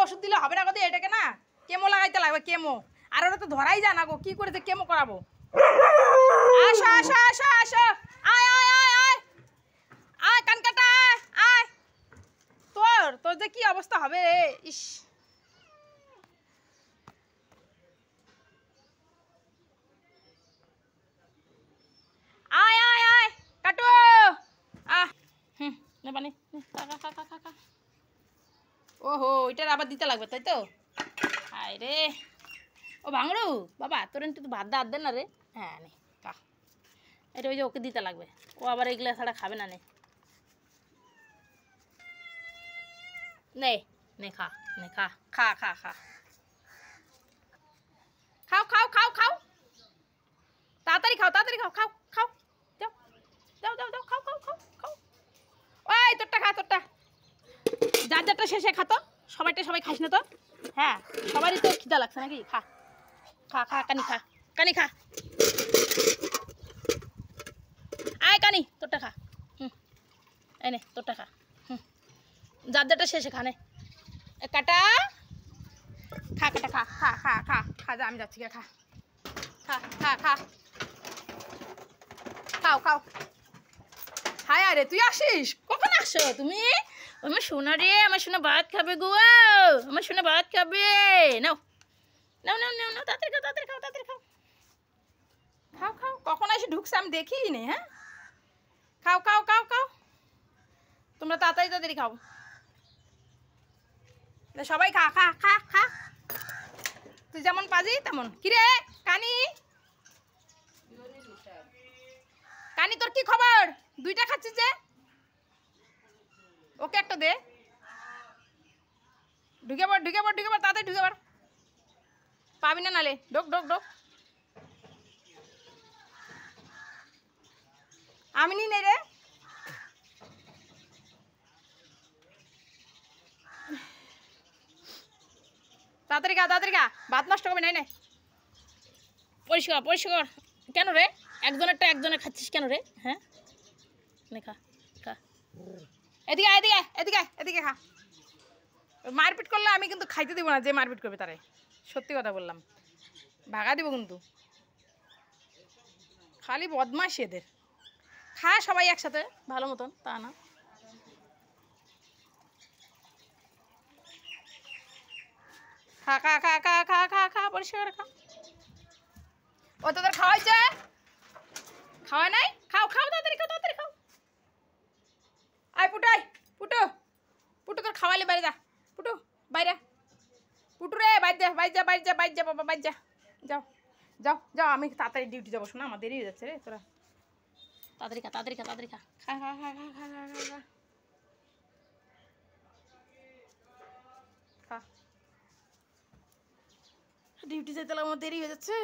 ওষুধ দিলে হবে না গো, এটাকে না কেমো লাগাইতে লাগবে, কেমো। আর ওরা তো ধরাই যায় না গো, কি করে যে কেমো করাবো। আসো আসো আসো আসো, আয় আয় আয় আয় আয় কানকাটা আয়। তোর তোর যে কি অবস্থা হবে রে, ইস। আয় আয় আয় কাটু, আহ নে পানি, খা খা খা খা খা। ওহো, এটার আবার দিতে লাগবে তাই তো। আয় রে, ও ভাঙড়ু বাবা, তোর একটু ভাত দা দেন না রে। হ্যাঁ নে খা, এটা ওই যে ওকে দিতে লাগবে, ও আবার এগুলো ছাড়া খাবে না। নে নে নে খা, নে খা খা খা খা, খাও খাও খাও খাও, তাড়াতাড়ি খাও তাড়াতাড়ি খাও, খাও খাও, যাও যাও যাও যাও, খাও খাও খাও খাও। ওই তোরটা খা, তোরটা যার যারটা শেষে খা তো, সবাইটা সবাই খাস না তো। হ্যাঁ, সবারই তো খিদা লাগছে নাকি, খা খা খা, কানি খা, কানি খা, আয় কানি তোরটা খা। এই নে তোরটা খা, যার যারটা শেষে খা। নে কাটা, খা কাটা খা খা খা খা খা, যা আমি যাচ্ছি, খা খা খা খা, খাও খাও। হায় আরে তুই আসিস, কখন আসো তুমি? আমার সোনা রে, আমার সোনা ভাত খাবে গো, আমার সোনা ভাত খাবে। নাও নাও নাও নাও নাও, তাড়াতাড়ি খাও তাড়াতাড়ি খাও তাড়াতাড়ি খাও, খাও খাও। কখন এসে ঢুকছে আমি দেখিই নি। হ্যাঁ, খাও খাও খাও খাও, তোমরা তাড়াতাড়ি তাড়াতাড়ি খাও, সবাই খা খা খা খা। তুই যেমন পাজি তেমন। কিরে কানি, কানি তোর কি খবর? দুইটা খাচ্ছিস যে, ওকে একটা দে। ঢুকে পড় ঢুকে পড় ঢুকে পড়, তাড়াতাড়ি ঢুকে পড়, পাবি না নালে। ঢোক ঢোক ঢোক, আমি নি নেই রে। তাড়াতাড়ি খা তাড়াতাড়ি খা, ভাত নষ্ট করবি নাই। নে পরিষ্কার পরিষ্কার, কেন রে একজনেরটা একজনের খাচ্ছিস কেন রে? হ্যাঁ নে খা খা, এদিকে এদিকে এদিকে এদিকে খা। মারপিট করলে আমি কিন্তু খাইতে দিব না, যে মারপিট করবে তারে, সত্যি কথা বললাম, ভাগা দিব কিন্তু। খালি বদমাইশ এদের, খা সবাই একসাথে ভালো মতন, তা না। খা খা খা খা খা খা খা, পরিষ্কার খা। ও তোদের খাওয়াইছে, খাওয়াই নাই? খাও খাও তাড়াতাড়ি খাও তাড়াতাড়ি খাও। আয় পুটাই, পুটু পুটু তোর খাওয়াইলে বাইরে যা, পুটু বাইরে, পুটু রে বাইর যা বাইর যা বাইর যা বাইর যা বাবা বাইর যা, যাও যাও যাও, আমি তাড়াতাড়ি ডিউটি যাবো, শোনা আমার দেরি হয়ে যাচ্ছে রে। তোরা তাড়াতাড়ি খা তাড়াতাড়ি খা তাড়াতাড়ি খা, খা খা খা খা খা খা খা খা, ডিউটি যেতে আমার দেরি হয়ে যাচ্ছে।